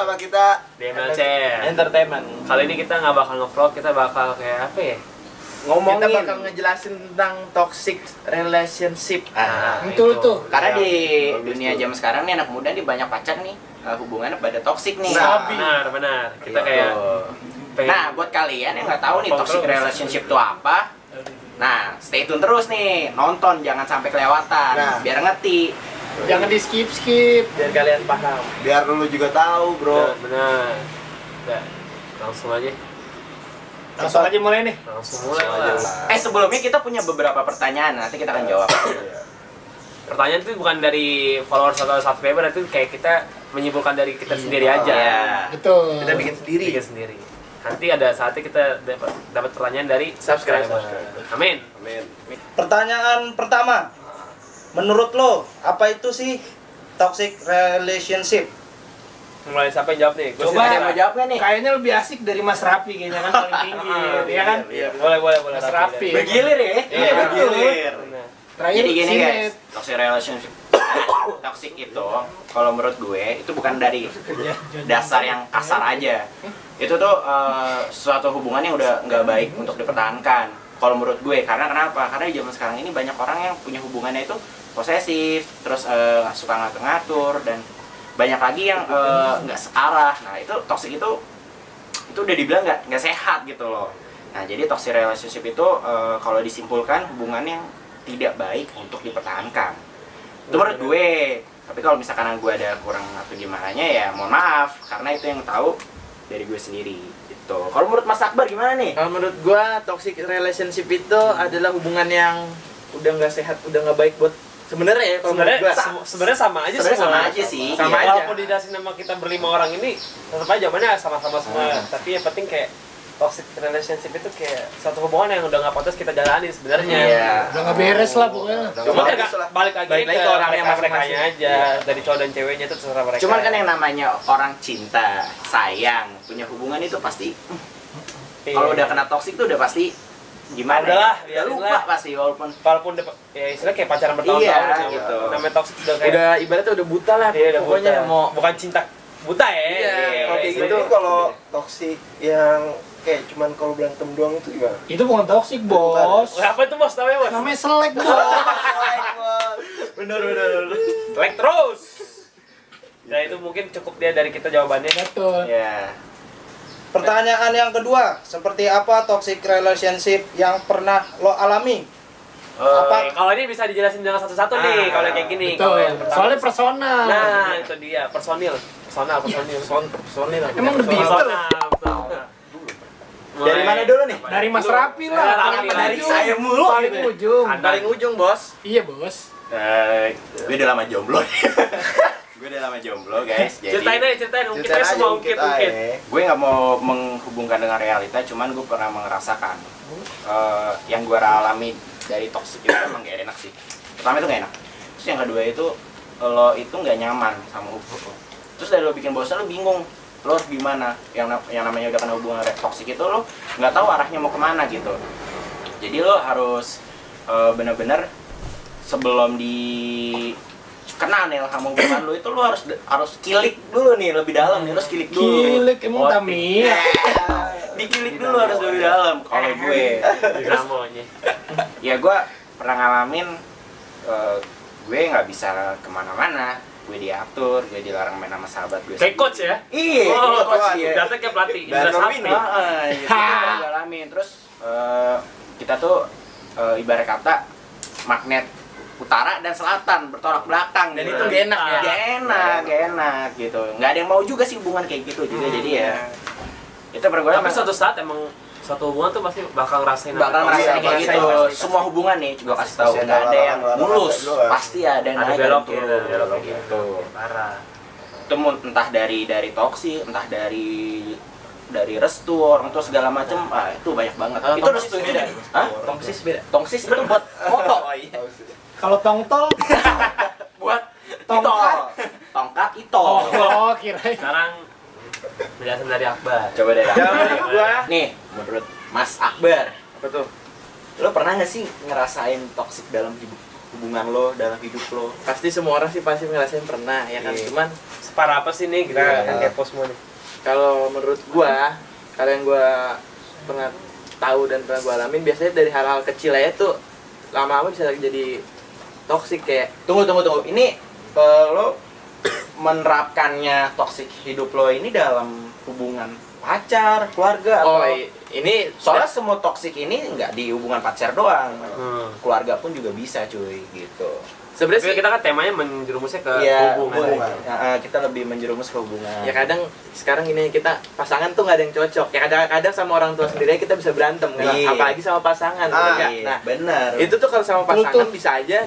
sama kita di MLC Entertainment. kali ini kita nggak bakal nge-vlog, kita bakal kayak apa ya, Kita bakal ngejelasin tentang toxic relationship. Betul tuh. Karena di dunia zaman sekarang nih anak muda nih banyak pacar nih hubungannya pada toxic nih. benar kita kayak pengen. Nah, buat kalian yang nggak tahu nih toxic relationship itu apa, nah stay tune terus nih, nonton jangan sampai kelewatan, biar ngerti. Jangan di skip Biar kalian paham. biar lu juga tahu, bro. Benar. Udah, langsung aja mulai nih. langsung mulai lah. Sebelumnya kita punya beberapa pertanyaan, nanti kita akan jawab. Pertanyaan itu bukan dari followers atau subscriber, itu kayak kita menyimpulkan dari kita sendiri aja. Betul. Kita bikin sendiri. Nanti ada saatnya kita dapat pertanyaan dari Subscriber. Amin. Pertanyaan pertama, menurut lo apa itu sih toxic relationship? Mulai siapa yang jawab nih? Coba Ada yang mau jawab nggak nih? Kayaknya lebih asik dari Mas Rapi kayaknya kan paling tinggi, ya kan? Boleh Mas Rapi. Bergilir ya? Iya, betul. Terakhir Jadi gini Sinet. guys, toxic relationship, toxic itu kalau menurut gue itu bukan dari dasar yang kasar aja. Itu tuh suatu hubungan yang udah nggak baik untuk dipertahankan. Kalau menurut gue, karena kenapa? Karena di zaman sekarang ini banyak orang yang punya hubungannya itu posesif, terus suka ngatur-ngatur, dan banyak lagi yang nggak searah. Nah itu toxic itu udah dibilang nggak sehat gitu loh. Nah jadi toxic relationship itu kalau disimpulkan hubungan yang tidak baik untuk dipertahankan. Itu menurut gue. Tapi kalau misalkan gue ada kurang atau gimana ya mohon maaf, karena itu yang tahu dari gue sendiri gitu. Kalau menurut Mas Akbar gimana nih? Kalau menurut gua toxic relationship itu adalah hubungan yang udah nggak sehat, udah nggak baik buat sebenarnya ya. Kalau menurut gua Sebenarnya sama aja Sebenarnya semua. sama aja sih. Sama Iya. aja. Walaupun didasarkan nama kita berlima orang ini, tetap aja jawabannya sama-sama semua. Tapi yang penting kayak toxic relationship itu kayak suatu hubungan yang udah nggak pantas kita jalani sebenarnya. Iya. Udah nggak beres lah pokoknya. Cuma balik lagi Balik lagi ke ke orangnya mereka masing-masing. aja, dari cowok dan ceweknya itu terserah mereka. Cuman kan yang namanya orang cinta, sayang, punya hubungan itu pasti kalau udah kena toxic tuh udah pasti gimana? Udahlah, Udah biarin lupa lah. pasti walaupun ya istilah kayak pacaran bertahun-tahun Iya, gitu. Namanya toxic udah kayak udah ibaratnya udah buta lah. iya, udah Pokoknya buta. mau bukan cinta buta ya. Iya, kalau kayak istilahnya. gitu. Kalau toksik yang kayak cuman kalau berantem doang itu gimana? Itu bukan toksik, Bos. Apa itu bos namanya bos? Namanya selek, Bos. Bener. Like terus. Nah itu mungkin cukup dia dari kita jawabannya. Betul. ya. Pertanyaan yang kedua, seperti apa toxic relationship yang pernah lo alami? Apa? Kalau ini bisa dijelasin dengan satu-satu nih, kalau kayak gini. Betul. Kalau yang pertama- Soalnya personal. Nah, itu dia, personil. Personal. personil. Emang lebih Personal. Dari mana dulu nih? dari Mas Rapi lah. Dari paling Rapi. ujung. Saya mulu Paling gitu. ujung. Paling ujung, Bos. Iya, Bos. Gue udah lama jomblo. Gue udah lama jomblo, guys. Jadi Ceritain mungkin semua mungkin. gue nggak mau menghubungkan dengan realita, cuman gue pernah merasakan yang gue alami dari toxic itu emang gak enak sih. Pertama itu gak enak, terus yang kedua itu lo itu nggak nyaman sama hubungan. Terus dari lo bikin bosan, lo bingung lo harus gimana. Yang namanya udah kena hubungan toxic itu lo nggak tahu arahnya mau kemana gitu. Jadi lo harus bener-bener sebelum kenal nih sama hubungan lo itu lo harus kilik dulu nih lebih dalam nih, lo harus kilik dulu. Kilik emang Tami. Dikilik dulu harus lebih dalam. Kalau gue terus ya gue pernah ngalamin gue nggak bisa kemana-mana, gue diatur, gue dilarang main sama sahabat gue. Kayak coach ya? Iya, Oh, coach ya. Datang kayak pelatih Dan Indra Normin Sapri. nih. Gitu pernah gue alamin. Terus kita tuh ibarat kata magnet utara dan selatan bertolak belakang. Dan gitu. itu gak enak ya? Gak enak gitu. Nggak ada yang mau juga sih hubungan kayak gitu juga. Jadi ya itu berguna. Tapi suatu saat emang suatu hubungan tuh pasti bakal ngerasain ngerasain kayak ngerasain gitu. pasti. Semua hubungan nih, gue kasih tahu Pasti nggak ada yang larangan, mulus, larangan. pasti ada yang ada naik belok dan turun, kayak gitu. parah. Itu entah dari toksi, entah dari restu orang tua segala macem, itu banyak banget. Itu tongsis restu beda. juga. Hah? Tongsis beda. Tongsis itu buat foto. Oh iya. Kalau tongtol, Buat Tongkat. Tongkat itu. oh kirain. Sekarang penjelasan dari Akbar. Coba deh. Jawaban gua. Nih, menurut Mas Akbar, Apa tuh? lo pernah nggak sih ngerasain toksik dalam hidup? hubungan lo, dalam hidup lo? Pasti semua orang sih pasti ngerasain pernah ya kan. Iya. Cuman Separah apa sih nih kita Iya. kepo semua nih? kalau menurut gua, kalau yang gua pernah tahu dan pernah gua alamin biasanya dari hal-hal kecil aja tuh lama-lama bisa jadi toksik kayak Tunggu. Ini lo menerapkannya toxic hidup lo ini dalam hubungan pacar, keluarga atau ini soalnya semua toxic ini nggak di hubungan pacar doang. Hmm. Keluarga pun juga bisa cuy gitu. sebenarnya Tapi sih kita kan temanya menjerumusnya ke Iya, hubungan. kita lebih menjerumus ke hubungan. ya kadang sekarang gini kita pasangan tuh nggak ada yang cocok ya kadang-kadang sama orang tua sendiri kita bisa berantem kan Iya. apalagi sama pasangan ya. Nah benar. itu tuh kalau sama pasangan bisa aja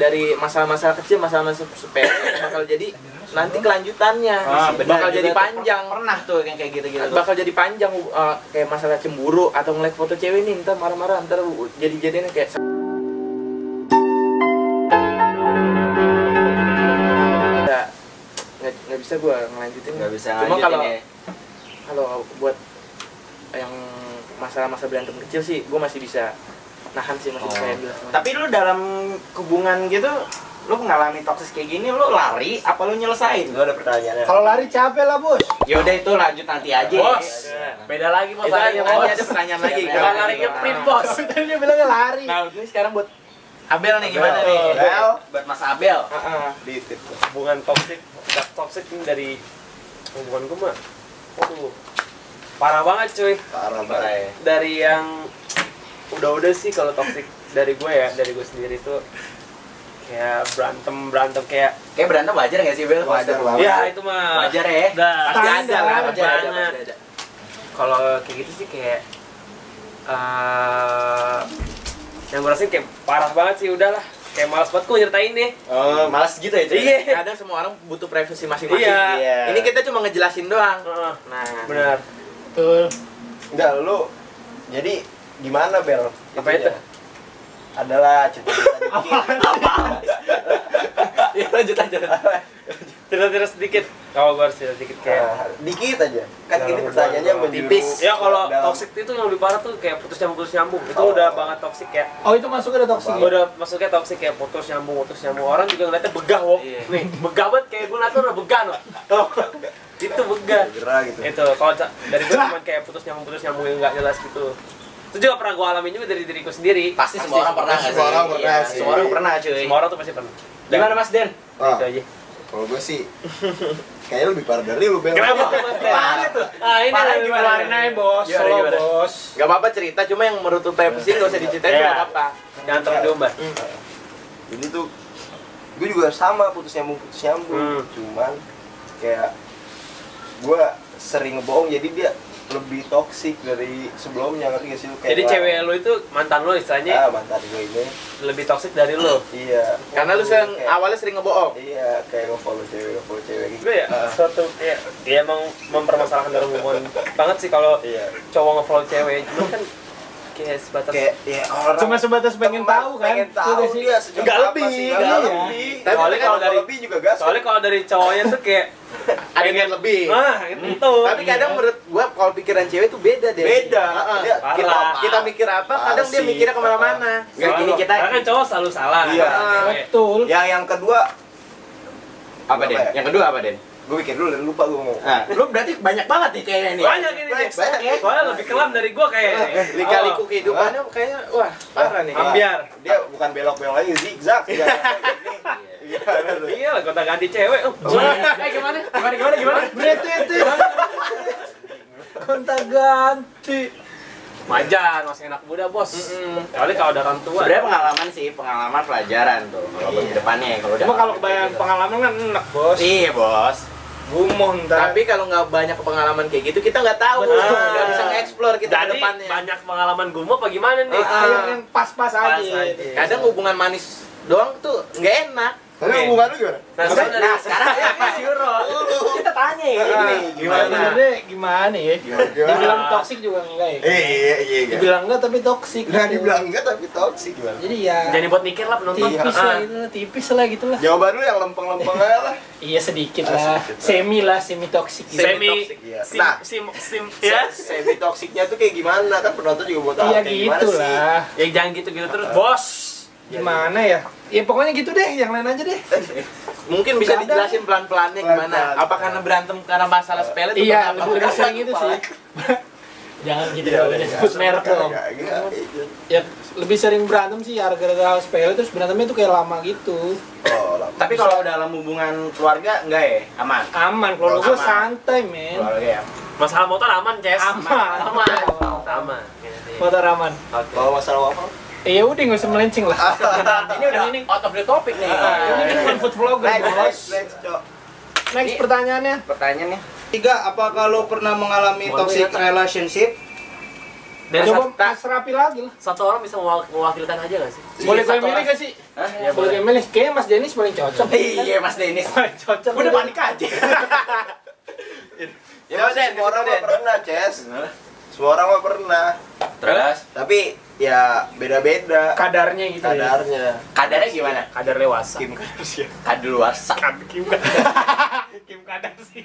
dari masalah-masalah kecil masalah-masalah sepele bakal jadi nanti kelanjutannya bakal jadi panjang Pernah tuh yang kayak gitu-gitu. bakal jadi panjang kayak masalah cemburu atau ngeliat foto cewek nih ntar marah-marah ntar jadi-jadinya kayak nggak bisa gua ngelanjutin Nggak bisa cuma lanjutin kalau ya. kalau buat yang masalah-masalah berantem kecil sih gua masih bisa nahan sih masih bisa bilang Tapi lu dalam hubungan gitu, lu mengalami toksis kayak gini, lu lari apa lu nyelesain? Gue ada pertanyaannya. Kalau lari capek lah, Bos. Ya udah itu lanjut nanti aja. Bos, beda lagi bos. itu Larinya, nanti bos. ada pertanyaan lagi Jangan lari ngeprint bos. Tadi dia bilangnya lari. nah ini sekarang buat Abel nih gimana Abel. nih Abel, buat Mas Abel. Di tip. Hubungan toxic ini dari hubungan gue mah. Waduh, parah banget cuy. Parah Parah banget. ya. Dari yang udah sih kalau toxic dari gue ya, dari gue sendiri tuh kayak berantem kayak Kayak berantem wajar nggak sih Bel? Wajar banget. ya itu mah Wajar ya. udah pasti ada lah wajar pasti ada, banget. pasti ada. Kalau kayak gitu sih kayak yang gue rasain kayak parah banget sih udahlah kayak malas banget gue nyeritain nih. Oh, malas gitu ya, cuy. Iya. kadang semua orang butuh privasi masing-masing Iya. ini kita cuma ngejelasin doang Heeh, nah benar. Betul. Enggak, lu jadi gimana Bel? Apa Itunya? itu? Adalah cerita-cerita dikit. Ya lanjut aja. Cerita sedikit. Kalau gue harus cerita sedikit kayak Nah, dikit aja. Kan Dalam ini hubungan pertanyaannya gua. menjurus. Tipis. ya kalau dalam- toxic itu yang lebih parah tuh kayak putus nyambung. Itu Oh. udah banget toxic ya. Oh, itu masuknya udah toksik. Gue udah masuknya toxic kayak putus nyambung. Orang juga ngeliatnya begah wok. Iya. Nih, begah banget kayak gue ngeliatnya udah begah no. Itu begah. Gerah gitu. Itu kalau dari gue cuma kayak putus nyambung yang nggak jelas gitu. Itu juga pernah gue alamin juga dari diriku sendiri. Pasti semua orang pernah nggak sih? Semua orang pernah Iya, sih. Semua orang pernah cuy. Semua orang tuh pasti pernah. Gimana Mas Den? Ah, Itu aja. kalau gue sih kayaknya lebih parah dari lu Bel. Kenapa tuh Mas Den? Parah tuh. Ah ini Parah lebih gimana? parah. Keluarin aja, Bos. Gimana, Solo, gimana? Bos. nggak apa-apa cerita cuma yang menurut lu privacy nggak usah diceritain Iya. nggak apa-apa Jangan terlalu diumbar. Jadi tuh gue juga sama putus nyambung. Cuman kayak gue sering ngebohong jadi dia lebih toksik dari sebelumnya, ngerti gak sih lu? Kayak Jadi cewek lu itu mantan lu istilahnya mantan gue ini lebih toksik dari lu. iya karena lu awalnya sering ngebohong iya kayak nge-follow cewek gitu. Gue ya suatu kayak dia emang mempermasalahkan dalam hubungan banget sih kalau Iya, cowok nge-follow cewek. Cuma kan kayak sebatas kayak ya orang Cuma sebatas pengen teman, tahu kan. pengen Iya tahu nggak sih? dia sejauh Nggak apa lebih, sih, iya. nggak lebih. Tapi Soalnya kalau kalau dari- lebih juga gas. soalnya kalau dari cowoknya tuh kayak ada yang lebih ah gitu. tapi kadang menurut gua kalau pikiran cewek tuh beda deh beda. Heeh. Dia Parah. kita mikir apa kadang dia Asik. mikirnya kemana-mana Nggak, gini kita karena kan cowok selalu salah. Iya. Cewek. Betul. Yang kedua apa Den? Yang kedua apa Den? gue pikir dulu dan lupa gue ngomong. Nah, lu berarti banyak banget nih kayaknya nih. Banyak ini deh. Banyak ya. Soalnya lebih kelam dari gua kayaknya. lika-liku kehidupannya kayaknya wah parah nih Ambiar. Dia bukan belok-belok lagi, zigzag. Gimana tuh? Iya lah, gua ganti cewek. gimana Bretete. Kontak ganti. Majan, masih enak muda, Bos. Soalnya kalau ada orang tua. Sebenarnya pengalaman sih, pengalaman pelajaran tuh. Kalau buat ke depannya kalau udah. Cuma kalau kebayang pengalaman kan enak, Bos. Iya, Bos. Gumoh ntar. tapi kalau nggak banyak pengalaman kayak gitu kita nggak tahu Betul. nggak bisa nge-explore kita ke Jadi depannya banyak pengalaman gua apa gimana nih? yang pas-pas Pas aja. aja. kadang hubungan manis doang tuh nggak enak Tapi Oke. hubungan lu gimana? Nah, sekarang sekarang Mas Yuro. Kita tanya ya ini. Gimana? Sebenarnya gimana ya? Gimana? Dibilang toksik juga enggak ya? Iya. Dibilang enggak tapi toksik. Nah, gitu. dibilang enggak tapi toksik gimana? Jadi ya jadi buat mikir lah penonton. tipis Ah. lah gitu, tipis lah gitulah. Jawaban lu yang lempeng-lempeng aja lah. Iya sedikit lah, semi toksik gitu. Semi Iya. sim Nah. sim ya. Semi toksiknya tuh kayak gimana kan penonton juga mau tahu Iya kayak gimana gitu sih. lah. Ya jangan gitu-gitu terus, Bos. Gimana ya? Ya pokoknya gitu deh, yang lain aja deh. Mungkin bisa Nggak ada. dijelasin pelan-pelannya gimana? Pelan-pelan. Apa karena berantem karena masalah sepele itu? Iya, kenapa? lebih sering itu sih. Jangan gitu Iya, dong, iya, sebut merek dong. Ya lebih sering berantem sih gara-gara hal sepele, terus berantemnya tuh kayak lama gitu. Oh, lama. Tapi kalau dalam hubungan keluarga enggak ya? Aman. Aman, keluarga gue Aman. santai men. Keluarga ya. Masalah motor aman, Ces. Aman. Aman. Motor aman. Kalau masalah waffle? Ya udah nggak usah melenceng lah. Ini udah out of the topic nih. Ini kan food vlogger bos. Cok. Next pertanyaannya. Pertanyaannya. 3, apakah lo pernah mengalami toxic relationship? Dan Coba Mas Rapi lagi lah. satu orang bisa mewakilkan aja gak sih? Boleh gue satu milih orang. gak sih? Hah? Ya Boleh gue milih. Kayaknya Mas Dennis paling cocok. Iya, Mas Denis. Paling cocok. Udah panik aja. Ya pasti semua orang mah pernah, Ces. Semua orang mah pernah. Terus Tapi ya beda-beda Kadarnya gitu ya. kadarnya. kadarnya gimana? Kadar lewasa. Kim Kardashian. Kadaluarsa. Kim Kadar. Kim Kadar sih.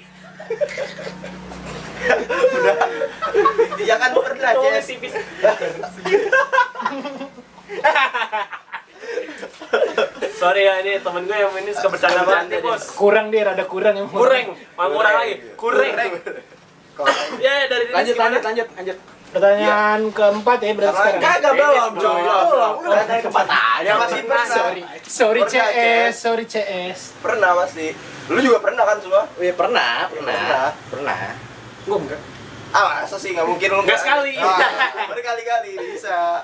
Ya kan pernah, Ces. Sorry ya, ini temen gue yang ini suka bercanda banget nih, Bos. Kurang dia, rada kurang yang Kurang, mau kurang lagi. Kurang. Ya, dari Lanjut. Pertanyaan keempat ya berarti sekarang. Kagak belum, Belum. belum. Udah tanya ke Ya masih pernah. Sorry Pernah, CS, sorry CS. Pernah pasti. Lu juga pernah kan semua? Iya pernah. Pernah. Gue enggak. Ah, masa sih nggak mungkin lu Nggak sekali. Berkali-kali bisa.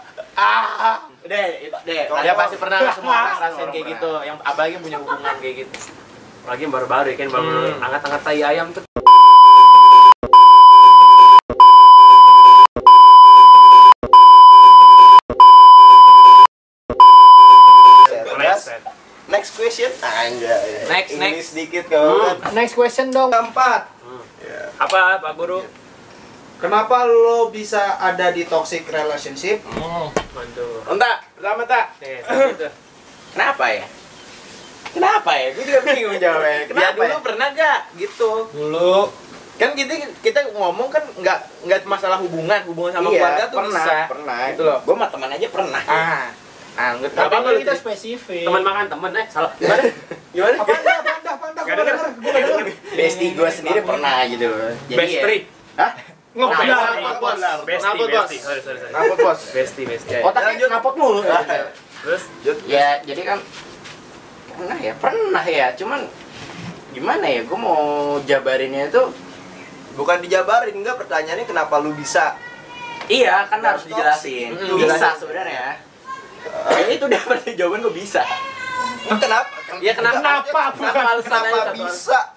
Deh, dia pasti pernah lah, semua orang ngerasain kayak gitu. Yang apalagi punya hubungan kayak gitu. Lagi yang baru-baru ya kan, baru angkat-angkat tai ayam tuh. Next question. Anjay. Next. Ini sedikit kawan. Next question dong. Keempat, Apa, Pak Guru? kenapa lo bisa ada di toxic relationship? Mantul. Entah, pertama tak. Nih, gitu. Kenapa ya? Kenapa ya? Gue juga bingung jawabnya. Ya Kenapa dulu ya? pernah gak gitu? Dulu. Kan kita ngomong kan nggak masalah hubungan sama keluarga tuh pernah, bisa. pernah. Gitu loh. Gue sama teman aja pernah. Nggak Tapi apa-apa kan lu kita cerita. spesifik. Teman makan teman, salah. Gimana? Gimana? Panda. Gak denger. Bestie gue sendiri pernah gitu loh. Jadi Best ya- three. Hah? Ngobrol. Benar. Bestie, Bos? bestie. Sorry. Ngapot bos. Bestie. Otaknya ngapot mulu. Terus? Ya, jadi kan pernah ya. Cuman gimana ya? Gue mau jabarinnya itu Bukan dijabarin, enggak pertanyaannya kenapa lu bisa? iya kan harus dijelasin. Bisa jelasin. sebenarnya. Kayaknya itu udah berarti jawaban gue bisa. Kenapa? Ya kenapa? Kenapa bisa?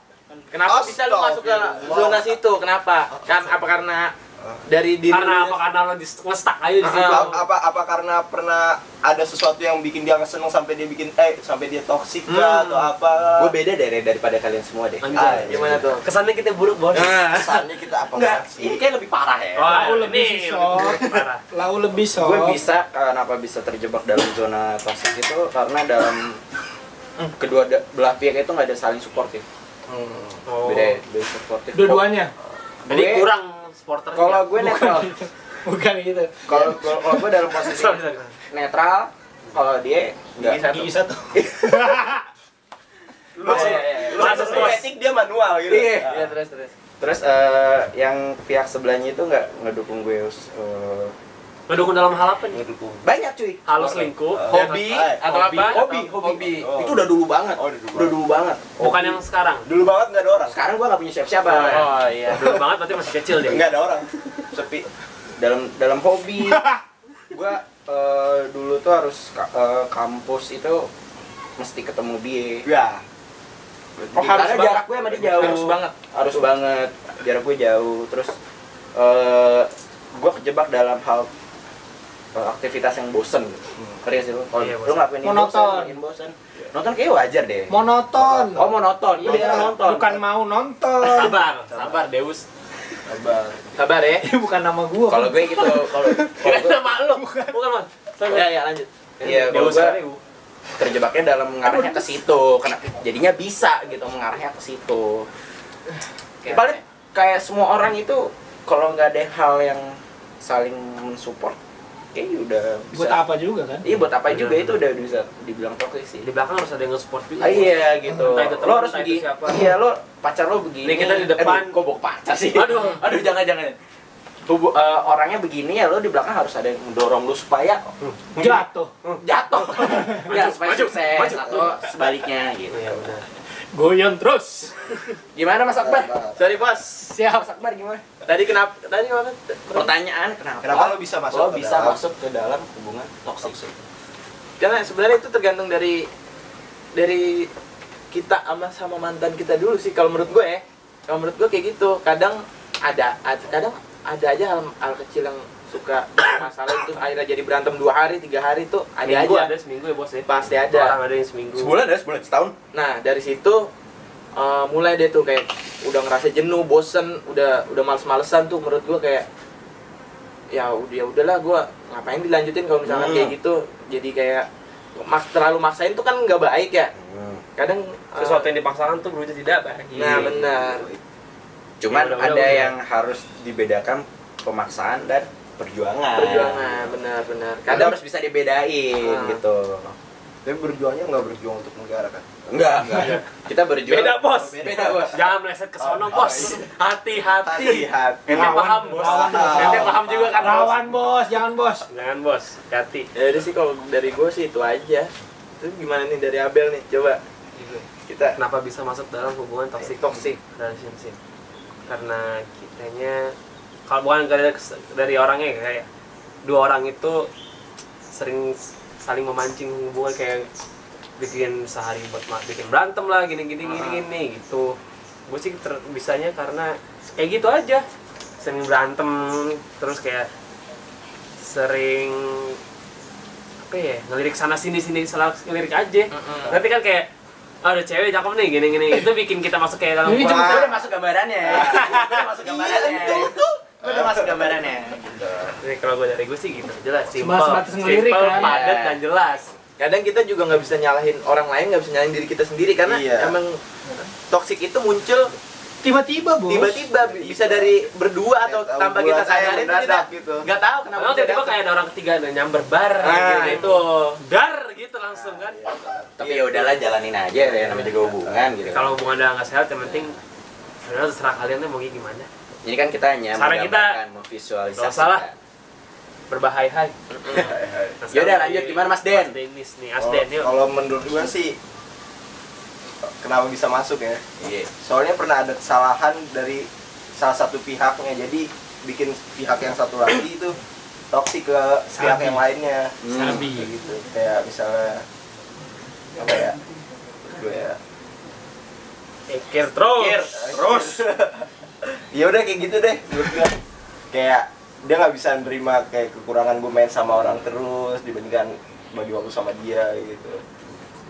Kenapa bisa lu masuk ke zona situ? Kenapa? Kan apa karena dari diri Karena lu- apa? Karena lo nge-stuck aja di situ. Apa karena pernah ada sesuatu yang bikin dia seneng sampai dia sampai dia toksik kah atau apa? Gue beda daripada kalian semua deh. Anjay. Gimana tuh? Kesannya kita buruk, Bos. Kesannya kita apa Enggak, banget sih? ini kayak lebih parah ya. Lau lebih ini sok. parah. Lau lebih sok. Gue bisa, kenapa bisa terjebak dalam zona toksik itu karena dalam kedua belah pihak itu nggak ada saling suportif. Oh. Beda suportif. Dua-duanya. Jadi Gue- kurang supporternya. Kalau gue netral, Bukan gitu. kalau gue dalam posisi Sorry. netral, kalau dia nggak. Gigi satu. Lu Masuk, Bos. etik dia manual gitu. Iya. Iya terus. Terus yang pihak sebelahnya itu nggak ngedukung gue. Ngedukun dalam hal apa nih? Banyak cuy. Halus selingkuh, Hobi atau hobi. apa? Hobi. Oh. Itu udah dulu banget. Oh, Udah dulu banget. Bukan yang sekarang. Dulu banget nggak ada orang. Sekarang gue nggak punya siapa-siapa. Oh iya, dulu banget berarti masih kecil dia. Nggak ada orang. Sepi. Dalam hobi gue dulu tuh harus kampus itu mesti ketemu dia. Ya. Oh, harus Karena banget. jarak gue sama dia jauh. Harus banget. Jarak gue jauh. Terus gue kejebak dalam hal aktivitas yang bosen. Ngerti sih lu? Kalau Iya, lu bosen. ngelakuin ini Monoton. makin bosen. Nonton kayak wajar deh. Monoton. Oh monoton. Iya nonton. Bukan mau nonton. Sabar Deus. Sabar ya. Bukan nama gua. Kalau gue gitu. Kalau Kira gue nama lu. Bukan, Mas. Ya lanjut. Iya, kalau Deus gue Kareu. terjebaknya dalam mengarahnya ke situ. Jadinya bisa gitu mengarahnya ke situ. Paling kayak semua orang itu kalau nggak ada hal yang saling mensupport kayaknya udah bisa. Buat apa juga kan? Iya buat apa juga Bener. itu udah bisa dibilang toxic sih. Di belakang harus ada yang nge-support juga. Iya gitu. Entah itu teman, Lo harus entah itu begini. siapa. Iya lo pacar lo begini. Nih, kita di depan. Aduh, kok bawa pacar sih. Aduh. jangan. Orangnya begini ya lo di belakang harus ada yang mendorong lo supaya Jatuh. jatuh. Ya supaya Maju, sukses maju. atau sebaliknya gitu. Iya benar. Goyang terus. Gimana Mas Akbar? Sorry bos. Siap. Mas Akbar gimana? Tadi kenapa? Pertanyaan kenapa? Kenapa lo bisa masuk Lo ke bisa dalam? masuk ke dalam hubungan toksik? Karena sebenarnya itu tergantung dari kita sama mantan kita dulu sih kalau menurut gue ya. Kalau menurut gue kayak gitu. Kadang ada aja hal kecil yang suka masalah itu akhirnya jadi berantem 2 hari 3 hari tuh ada Seminggu aja. ada seminggu ya bos ya. Pasti ada. Orang ada yang seminggu. Sebulan setahun. Nah dari situ mulai deh tuh kayak udah ngerasa jenuh, bosen, udah males-malesan tuh menurut gue kayak ya udahlah gue ngapain dilanjutin kalau misalkan kayak gitu. Jadi kayak terlalu maksain tuh kan nggak baik ya. Kadang Sesuatu yang dipaksakan tuh berujung tidak bahagia. nah benar. Cuman Ya, udah, ada udah. yang harus dibedakan pemaksaan dan perjuangan. Perjuangan benar. Kadang Kadang harus bisa dibedain gitu. Tapi berjuangnya nggak berjuang untuk negara kan? Enggak. Kita berjuang. Beda bos. Beda bos. Jangan meleset ke sono bos. Hati-hati. Hati-hati. Ente paham bos. Ente paham juga kan bos. Rawan bos, jangan bos. Jangan bos. Hati. ya udah sih kalau dari gue sih itu aja. Terus gimana nih dari Abel nih? Coba kita Kenapa bisa masuk dalam hubungan toxic relationship? Karena kitanya kalau bukan dari orangnya kayak dua orang itu sering saling memancing hubungan kayak bikin sehari buat bikin berantem lah gini gitu. Gue sih bisanya karena kayak gitu aja, sering berantem terus kayak sering apa ya ngelirik sana sini salah ngelirik aja. Nanti kan kayak ada cewek cakep nih gini itu bikin kita masuk kayak dalam Ini Wah, cuma- udah masuk gambarannya. Udah masuk gambarannya. Udah masuk gambarannya. Gitu. Jadi kalau gue dari gue sih gitu, jelas, Cuma simple, sebatas ngelirik kan? padat Iya. dan jelas. kadang kita juga nggak bisa nyalahin orang lain, nggak bisa nyalahin diri kita sendiri karena Iya. emang toksik itu muncul Tiba-tiba bos. tiba-tiba bisa dari berdua atau Tahu tanpa bulan kita saya sadari itu mendadak kita gitu. nggak tahu kenapa Padahal bisa tiba-tiba datang. kayak ada orang ketiga ada nyamber bar Nah, gitu. itu. Dar gitu langsung kan. Tapi ya udahlah jalanin aja ya namanya juga hubungan gitu. Kalau hubungan udah nggak sehat yang penting adalah terserah kalian deh mau gimana. Ini kan kita hanya Saran kita, menggambarkan, memvisualisasi. nggak salah. Berbahaya. Yaudah, lanjut. Gimana, Mas Den? Mas Denis nih, Asden yuk. Kalau menurut gua sih kenapa bisa masuk ya? Iya. Soalnya pernah ada kesalahan dari salah satu pihaknya, jadi bikin pihak yang satu lagi itu toksik ke pihak yang lainnya. Sabi. Kayak gitu. Kayak misalnya apa ya? Gue ya. Pikir terus. Terus. Ya udah kayak gitu deh menurut gua. Kayak dia nggak bisa nerima kayak kekurangan gue main sama orang terus dibandingkan bagi waktu sama dia gitu.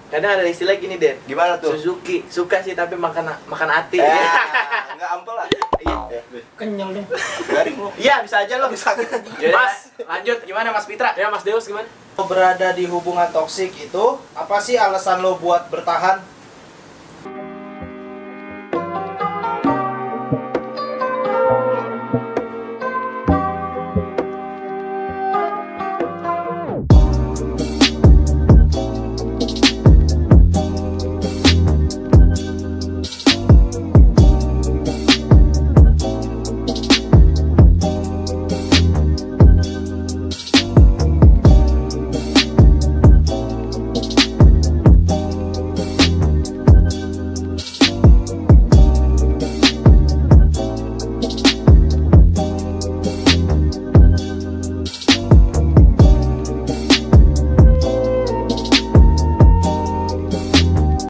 Kadang ada istilah gini Den, Gimana tuh? Suzuki suka sih tapi makan hati. Nggak ampel lah. Iya. Kenyal dong. Garing lo. Iya bisa aja loh. Yaudah, Mas. lanjut. Gimana Mas Pitra? Ya Mas Deus gimana? Berada di hubungan toksik itu, apa sih alasan lo buat bertahan?